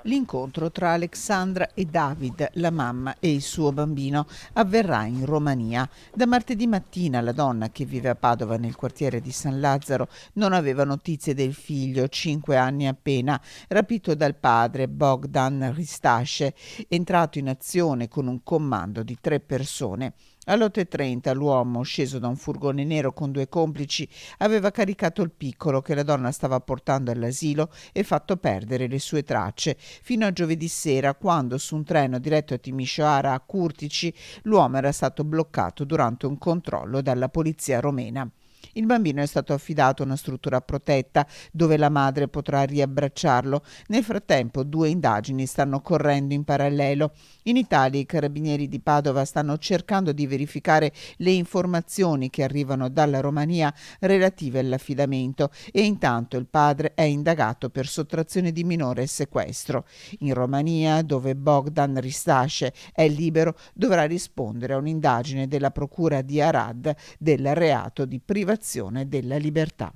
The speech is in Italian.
L'incontro tra Alexandra e David, la mamma e il suo bambino, avverrà in Romania. Da martedì mattina la donna, che vive a Padova nel quartiere di San Lazzaro, non aveva notizie del figlio, 5 anni appena, rapito dal padre Bogdan Ristasce, entrato in azione con un comando di 3 persone. All'8:30 l'uomo, sceso da un furgone nero con 2 complici, aveva caricato il piccolo che la donna stava portando all'asilo e fatto perdere le sue tracce, fino a giovedì sera, quando su un treno diretto a Timișoara a Curtici l'uomo era stato bloccato durante un controllo dalla polizia romena. Il bambino è stato affidato a una struttura protetta dove la madre potrà riabbracciarlo. Nel frattempo 2 indagini stanno correndo in parallelo. In Italia i carabinieri di Padova stanno cercando di verificare le informazioni che arrivano dalla Romania relative all'affidamento e intanto il padre è indagato per sottrazione di minore e sequestro. In Romania, dove Bogdan Ristasce è libero, dovrà rispondere a un'indagine della procura di Arad del reato di privazione della libertà.